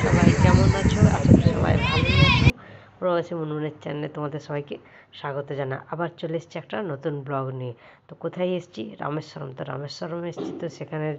সবাই কেমন আছো? আশা করি সবাই ভালোই আছো। প্রবাসী মুনমুনের চ্যানেলে তোমাদের সবাইকে স্বাগত জানাই। আবার চলে এসেছি একটা নতুন ব্লগ নিয়ে। তো কোথায় এসেছি? রামেশ্বরম। তো রামেশ্বরমে এসেছি, তো সেখানের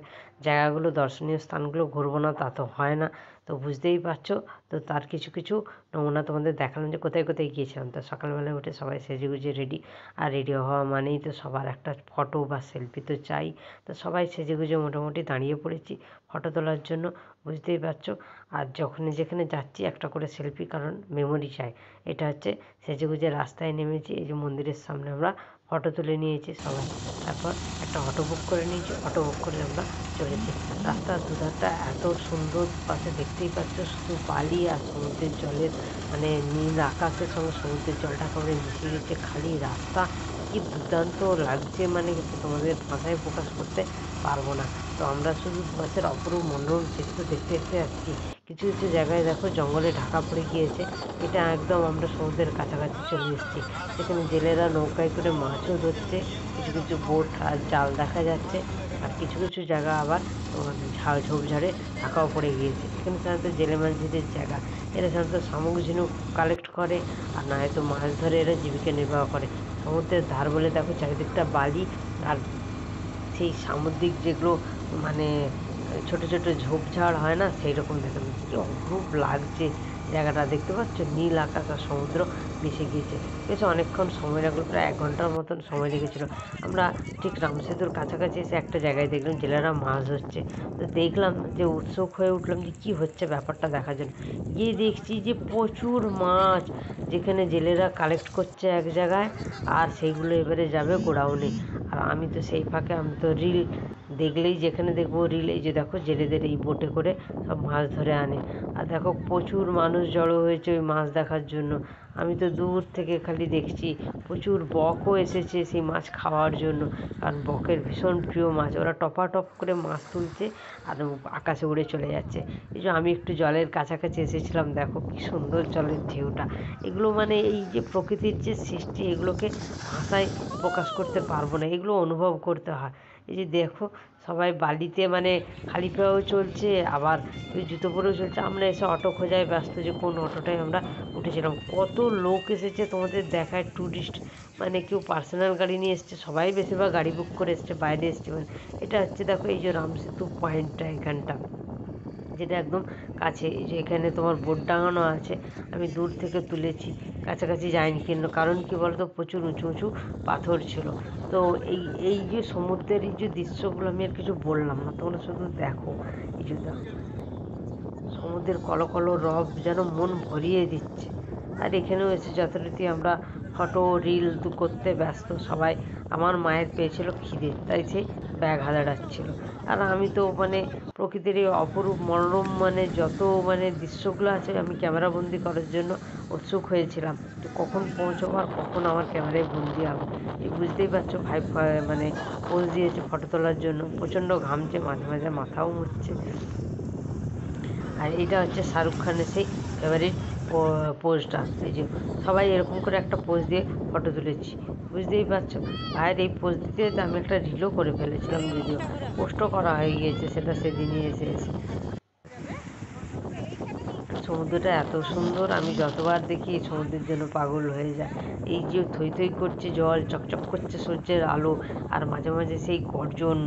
জায়গাগুলো, দর্শনীয় স্থানগুলো ঘুরবো না তা তো হয় না, তো বুঝতেই পারছো। তো তার কিছু কিছু নমুনা তোমাদের দেখালাম যে কোথায় কোথায় গিয়েছিলাম। তো সকালবেলায় উঠে সবাই সেজেগুজে রেডি, আর রেডি হওয়া মানেই তো সবার একটা ফটো বা সেলফি তো চাই। তো সবাই সেজেগুজে মোটামুটি দাঁড়িয়ে পড়েছি ফটো তোলার জন্য, বুঝতেই পারছো। আর যখনই যেখানে যাচ্ছি একটা করে সেলফি, কারণ মেমোরি চাই। এটা হচ্ছে সেজেগুজে রাস্তায় নেমেছি, এই যে মন্দিরের সামনে আমরা ফটো তুলে নিয়েছি সবাই। তারপর একটা অটো বুক করে নিয়েছি, অটো বুক করে আমরা চলেছি। রাস্তার দুধারটা এত সুন্দর, পাশে দেখতেই পাচ্ছ শুধু বালি আর সমুদ্রের জলের মানে নীল আকাশের সঙ্গে সমুদ্রের জলটা একেবারে মিশে গেছে, খালি রাস্তা। কি দুর্দান্ত লাগছে, মানে তোমাদের ভাষায় প্রকাশ করতে পারবো না। তো আমরা শুধু দুপাশের অপরূপ মনোরম দৃশ্য দেখতে দেখতে যাচ্ছি। কিছু কিছু জায়গায় দেখো জঙ্গলে ঢাকা পড়ে গিয়েছে, এটা একদম আমরা সমুদ্রের কাছাকাছি চলে এসেছি। সেখানে জেলেরা নৌকায় করে মাছও ধরছে, কিছু কিছু বোট আর জাল দেখা যাচ্ছে। আর কিছু কিছু জায়গা আবার ঝোপঝাড়ে ঢাকাও পড়ে গিয়েছে। এখানে সাধারণত জেলে মাঝিদের জায়গা, এরা সাধারণত শামুক ঝিনুক কালেক্ট করে, আর না হয়তো মাছ ধরে এরা জীবিকা নির্বাহ করে। সমুদ্রের ধার বলে দেখো চারিদিকটা বালি, আর সেই সামুদ্রিক যেগুলো মানে ছোট ছোট ঝোপঝাড় হয় না, সেই রকম দেখে কি অপরূপ লাগছে জায়গাটা। দেখতে পাচ্ছ নীল আকাশ আর সমুদ্র মিশে গিয়েছে। বেশ অনেকক্ষণ সময় লাগলো, প্রায় 1 ঘন্টার মতন সময় লেগেছিলো। আমরা ঠিক রামসেতুর কাছাকাছি এসে একটা জায়গায় দেখলাম জেলেরা মাছ ধরছে। তো দেখলাম যে উৎসুক হয়ে উঠলাম যে কী হচ্ছে ব্যাপারটা দেখার জন্য। গিয়ে দেখছি যে প্রচুর মাছ, যেখানে জেলেরা কালেক্ট করছে এক জায়গায়, আর সেইগুলো এবারে যাবে গোডাউনে। আর আমি তো সেই ফাঁকে, আমি তো রিল দেখলেই যেখানে দেখবো রিল, এই যে দেখো জেলেদের এই বোটে করে সব মাছ ধরে আনে। আর দেখো প্রচুর মানুষ জড়ো হয়েছে ওই মাছ দেখার জন্য। আমি তো দূর থেকে খালি দেখছি। প্রচুর বকও এসেছে সেই মাছ খাওয়ার জন্য, কারণ বকের ভীষণ প্রিয় মাছ। ওরা টপাটপ করে মাছ তুলছে আর আকাশে উড়ে চলে যাচ্ছে। এই যে আমি একটু জলের কাছাকাছি এসেছিলাম, দেখো কি সুন্দর জলের ঢেউটা। এগুলো মানে এই যে প্রকৃতির যে সৃষ্টি, এগুলোকে ভাষায় প্রকাশ করতে পারবো না, এগুলো অনুভব করতে হয়। এই যে দেখো সবাই বালিতে মানে খালি পায়েও চলছে, আবার কেউ জুতো পরেও চলছে। আমরা এসে অটো খোঁজায় ব্যস্ত যে কোন অটোটায় আমরা উঠেছিলাম। কত লোক এসেছে তোমাদের দেখায়, ট্যুরিস্ট, মানে কেউ পার্সোনাল গাড়ি নিয়ে এসছে, সবাই বেশিরভাগ গাড়ি বুক করে এসছে, বাইরে এসছে। মানে এটা হচ্ছে দেখো এই যে রামসেতু পয়েন্টটা, এখানটা যেটা একদম কাছে। এই যে এখানে তোমার বোট ডাঙানো আছে, আমি দূর থেকে তুলেছি, কাছাকাছি যাইনি। কিন্তু কারণ কি বলতো, প্রচুর উঁচু উঁচু পাথর ছিল। তো এই এই যে সমুদ্রের এই যে দৃশ্যগুলো, আমি আর কিছু বললাম না, তোমরা শুধু দেখো। এই যে দেখো সমুদ্রের কলকল রব যেন মন ভরিয়ে দিচ্ছে। আর এখানেও এসে যথারীতি আমরা ফটো রিল করতে ব্যস্ত সবাই। আমার মায়ের পেয়েছিল খিদে, তাই সে ব্যাগ হাজাড়াচ্ছিল। আর আমি তো মানে প্রকৃতির এই অপরূপ মনোরম মানে যত মানে দৃশ্যগুলো আছে, আমি ক্যামেরাবন্দি করার জন্য উৎসুক হয়েছিলাম যে কখন পৌঁছবো আর কখন আমার ক্যামেরায় বন্দি হবে। এই বুঝতেই পারছো, ভাই মানে পোজ দিয়েছে ফটো তোলার জন্য, প্রচণ্ড ঘামছে, মাঝে মাঝে মাথাও মুছছে। আর এটা হচ্ছে শাহরুখ খানের সেই ফেভারিট পোজটা। এই যে সবাই এরকম করে একটা পোজ দিয়ে ফটো তুলেছি, বুঝতেই পারছো। ভাইয়ের এই পোজ দিতে আমি একটা রিলও করে ফেলেছিলাম, যদিও পোস্টও করা হয়ে গিয়েছে, সেটা সেদিনই এসে এসে। সমুদ্রটা এত সুন্দর, আমি যতবার দেখি এই সমুদ্রের জন্য পাগল হয়ে যায়। এই যে থই থই করছে জল, চকচক করছে সূর্যের আলো, আর মাঝে মাঝে সেই গর্জন,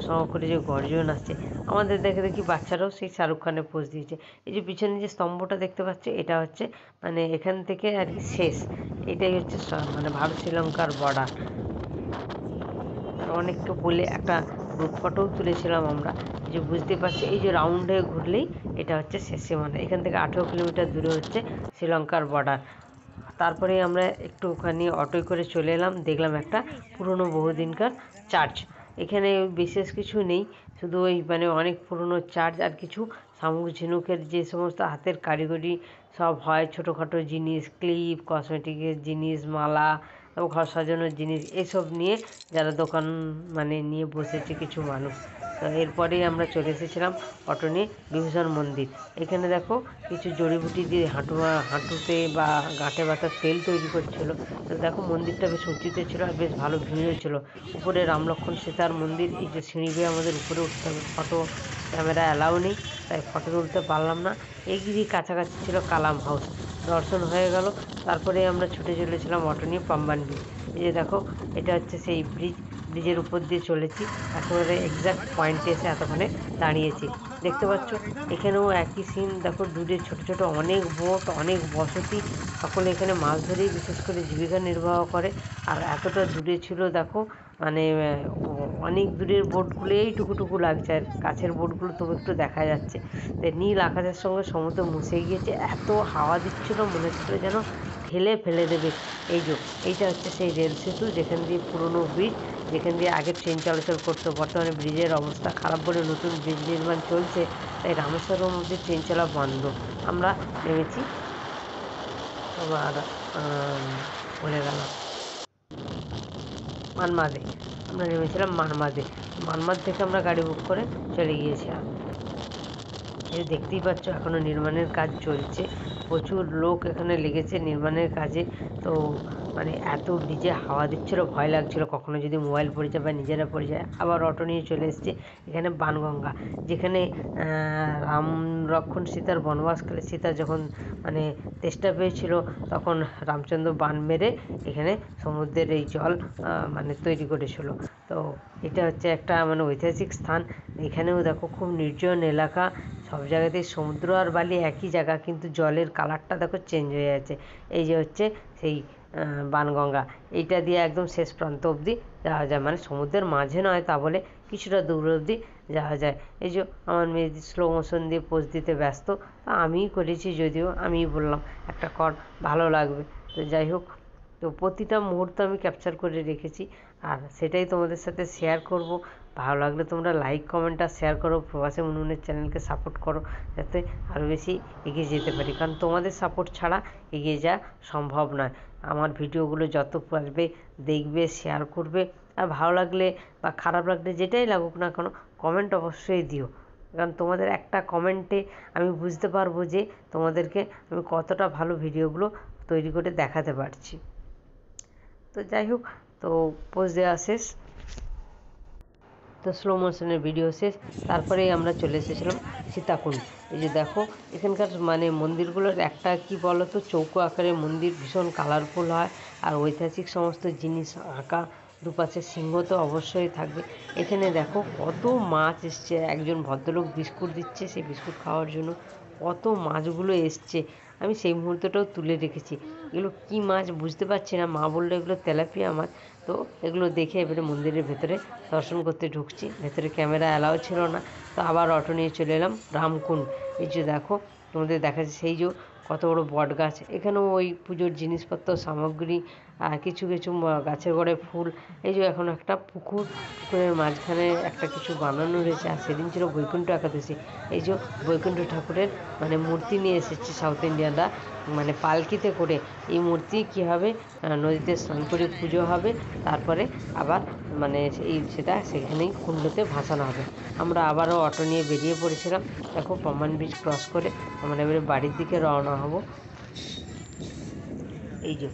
সঁ করে যে গর্জন আসছে। আমাদের দেখে দেখি বাচ্চারাও সেই শাহরুখ খানের পোজ দিয়েছে। এই যে পিছনে যে স্তম্ভটা দেখতে পাচ্ছে, এটা হচ্ছে মানে এখান থেকে আর কি শেষ। এটাই হচ্ছে মানে ভারত শ্রীলঙ্কার বর্ডার। আর অনেককে বলে একটা গ্রুপ ফটোও তুলেছিলাম আমরা। এই যে বুঝতে পারছি, এই যে রাউন্ড হয়ে ঘুরলেই এটা হচ্ছে শেষ সীমানা। এখান থেকে 18 কিলোমিটার দূরে হচ্ছে শ্রীলঙ্কার বর্ডার। তারপরে আমরা একটুখানি অটোয় করে চলে এলাম, দেখলাম একটা পুরনো বহুদিনকার চার্চ। এখানে বিশেষ কিছু নেই, শুধু ওই মানে অনেক পুরনো চার্চ, আর কিছু শামুক ঝিনুকের যে সমস্ত হাতের কারিগরি সব হয়, ছোটোখাটো জিনিস, ক্লিপ, কসমেটিকের জিনিস, মালা, এবং ঘর সাজানোর জিনিস, এসব নিয়ে যারা দোকান মানে নিয়ে বসেছে কিছু মানুষ। তো এরপরেই আমরা চলে এসেছিলাম অটো নিয়ে বিভূষণ মন্দির। এখানে দেখো কিছু জড়িবুটি দিয়ে হাঁটুতে বা গাঁটে ব্যথার তেল তৈরি করছিল। তো দেখো মন্দিরটা বেশ উঁচুতে ছিল আর বেশ ভালো ভিড়ও ছিল। উপরে রাম লক্ষ্মণ সীতার মন্দির। এই যে সিঁড়ি বেয়ে আমাদের উপরে উঠতে হবে, ফটো ক্যামেরা অ্যালাউ নেই, তাই ফটো তুলতে পারলাম না। এগিয়ে কাছাকাছি ছিল কালাম হাউস, দর্শন হয়ে গেল। তারপরে আমরা ছুটে চলেছিলাম অটো নিয়ে পাম্বান ব্রিজ। এই যে দেখো, এটা হচ্ছে সেই ব্রিজের উপর দিয়ে চলেছি, একেবারে এক্স্যাক্ট পয়েন্টে এসে এতক্ষণে দাঁড়িয়েছি। দেখতে পাচ্ছ এখানেও একই সিন। দেখো দূরে ছোট ছোট অনেক বোট, অনেক বসতি, সকলে এখানে মাছ ধরেই বিশেষ করে জীবিকা নির্বাহ করে। আর এতটা দূরে ছিল দেখো, মানে অনেক দূরের বোটগুলো এইটুকুটুকু লাগছে, আর কাছের বোটগুলো তবু একটু দেখা যাচ্ছে। তাই নীল আকাশের সঙ্গে সমুদ্র মুছে গিয়েছে, এত হাওয়া দিচ্ছিল মনে হচ্ছিল যেন ঠেলে ফেলে দেবে। এইটা হচ্ছে সেই রেল সেতু, যেখান দিয়ে পুরনো ব্রিজ, যেখান দিয়ে আগে ট্রেন চলাচল করতো। বর্তমানে ব্রিজের অবস্থা খারাপ বলে নতুন ব্রিজ নির্মাণ চলছে, তাই রামেশ্বরম অবধি ট্রেন চলা বন্ধ। আমরা নেমেছি তোমার বলে গেলাম মানমাদে। আমরা নেমেছিলাম মানমাদে। মানমাদ থেকে আমরা গাড়ি বুক করে চলে গিয়েছিলাম। এই দেখতেই পাচ্ছ এখনও নির্মাণের কাজ চলছে, প্রচুর লোক এখানে লেগেছে নির্মাণের কাজে। তো মানে এত ব্রিজে হাওয়া দিচ্ছিল, ভয় লাগছিল কখনো যদি মোবাইল পড়ে যায় বা নিজেরা পড়ে যায়। আবার অটো নিয়ে চলে এসেছি এখানে বানগঙ্গা, যেখানে রাম লক্ষ্মণ সীতার বনবাসকালে সীতা যখন মানে তেষ্টা পেয়েছিল, তখন রামচন্দ্র বান মেরে এখানে সমুদ্রের এই জল মানে তৈরি করেছিল। তো এটা হচ্ছে একটা মানে ঐতিহাসিক স্থান। এখানেও দেখো খুব নির্জন এলাকা, সব জায়গাতেই সমুদ্র আর বালি একই জায়গা, কিন্তু জলের কালারটা দেখো চেঞ্জ হয়ে যাচ্ছে। এই যে হচ্ছে সেই বানগঙ্গা, এইটা দিয়ে একদম শেষ প্রান্ত অবধি যাওয়া যায়, মানে সমুদ্রের মাঝে নয় তা বলে কিছুটা দূর অবধি যাওয়া যায়। এই যে আমার মেয়ে স্লো মোশন দিয়ে পোজ দিতে ব্যস্ত, তা আমিই করেছি, যদিও আমিই বললাম একটা কর, ভালো লাগবে। তো যাই হোক, তো প্রতিটা মুহূর্ত আমি ক্যাপচার করে রেখেছি, আর সেটাই তোমাদের সাথে শেয়ার করব। ভালো লাগলে তোমরা লাইক কমেন্ট আর শেয়ার করো, প্রবাসী মুনমুনের চ্যানেলকে সাপোর্ট করো, যাতে আরও বেশি এগিয়ে যেতে পারি, কারণ তোমাদের সাপোর্ট ছাড়া এগিয়ে যাওয়া সম্ভব নয়। আমার ভিডিওগুলো যত পারবে দেখবে, শেয়ার করবে, আর ভালো লাগলে বা খারাপ লাগলে যেটাই লাগুক না কেন কমেন্ট অবশ্যই দিও, কারণ তোমাদের একটা কমেন্টে আমি বুঝতে পারবো যে তোমাদেরকে আমি কতটা ভালো ভিডিওগুলো তৈরি করে দেখাতে পারছি। তো যাই হোক, তো পোজ দেওয়া শেষ, তো স্লো মোশনের ভিডিও শেষ। তারপরেই আমরা চলে এসেছিলাম সীতাকুণ্ড। এই যে দেখো এখানকার মানে মন্দিরগুলোর একটা কি বলো তো, চৌকো আকারের মন্দির, ভীষণ কালারফুল হয়, আর ঐতিহাসিক সমস্ত জিনিস আঁকা, দুপাশে সিংহ তো অবশ্যই থাকবে। এখানে দেখো কত মাছ এসছে, একজন ভদ্রলোক বিস্কুট দিচ্ছে সেই বিস্কুট খাওয়ার জন্য, কত মাছগুলো এসছে, আমি সেই মুহূর্তটাও তুলে রেখেছি। এগুলো কী মাছ বুঝতে পারছি না, মা বললো এগুলো তেলাপিয়া মাছ। তো এগুলো দেখে এবারে মন্দিরের ভেতরে দর্শন করতে ঢুকছি। ভেতরে ক্যামেরা অ্যালাউ ছিল না, তো আবার অটো নিয়ে চলে এলাম রামকুণ্ড। এই যে দেখো তোমাদের দেখাচ্ছে সেই যে কত বড় বট গাছ, এখানেও ওই পুজোর জিনিসপত্র সামগ্রী, আর কিছু কিছু গাছের গোড়ায় ফুল। এই যে এখন একটা পুকুরের মাঝখানে একটা কিছু বানানো রয়েছে, আর সেদিন ছিল বৈকুণ্ঠ একাদশী। এই যে বৈকুণ্ঠ ঠাকুরের মানে মূর্তি নিয়ে এসেছে সাউথ ইন্ডিয়ানরা, মানে পালকিতে করে। এই মূর্তি কী হবে, নদীতে স্নান করে পুজো হবে, তারপরে আবার মানে সেটা সেখানেই কুণ্ডতে ভাসানো হবে। আমরা আবারও অটো নিয়ে বেরিয়ে পড়েছিলাম। দেখো পাম্বান ব্রিজ ক্রস করে আমরা এবারে বাড়ির দিকে রওনা হব। এই যে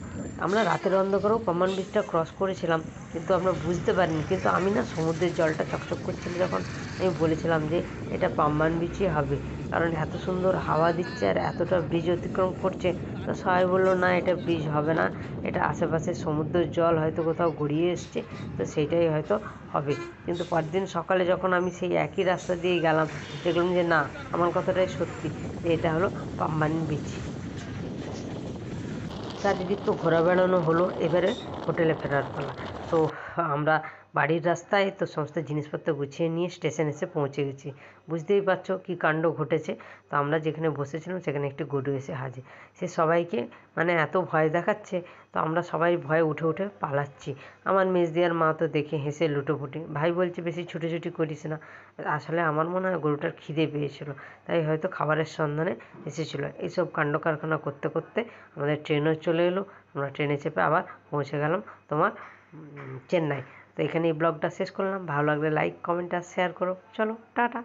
আমরা রাতের অন্ধকারেও পাম্বান ব্রিজটা ক্রস করেছিলাম, কিন্তু আমরা বুঝতে পারিনি। কিন্তু আমি না সমুদ্রের জলটা চকচক করছিল যখন, আমি বলেছিলাম যে এটা পাম্বান ব্রিজই হবে, কারণ এত সুন্দর হাওয়া দিচ্ছে আর এতটা ব্রিজ অতিক্রম করছে। তো সবাই বললো না এটা ব্রিজ হবে না, এটা আশেপাশে সমুদ্রের জল হয়তো কোথাও গড়িয়ে এসছে, তো সেইটাই হয়তো হবে। কিন্তু পরদিন সকালে যখন আমি সেই একই রাস্তা দিয়ে গেলাম, দেখলাম যে না, আমার কথাটাই সত্যি, যে এটা হলো পাম্বান ব্রিজ। চারিদিক তো ঘোরা বেড়ানো হলো, এবারে হোটেলে ফেরার পালা। তো আমরা বাড়ির রাস্তায় তো সমস্ত জিনিসপত্র গুছিয়ে নিয়ে স্টেশন এসে পৌঁছে গেছি। বুঝতেই পারছো কী কাণ্ড ঘটেছে। তো আমরা যেখানে বসেছিলাম সেখানে একটি গরু এসে হাজির, সে সবাইকে মানে এত ভয় দেখাচ্ছে, তো আমরা সবাই ভয়ে উঠে উঠে পালাচ্ছি। আমার মেজদিয়ার মা তো দেখে হেসে লুটোপুটি, ভাই বলছে বেশি ছুটোছুটি করিস না। আসলে আমার মনে হয় গরুটার খিদে পেয়েছিল, তাই হয়তো খাবারের সন্ধানে এসেছিলো। এইসব কাণ্ড কারখানা করতে করতে আমাদের ট্রেনও চলে এলো। আমরা ট্রেনে চেপে আবার পৌঁছে গেলাম তোমার চেন্নাই। তো এখানে এই ব্লগটা শেষ করলাম। ভালো লাগলে লাইক কমেন্ট আর শেয়ার করো। চলো টাটা।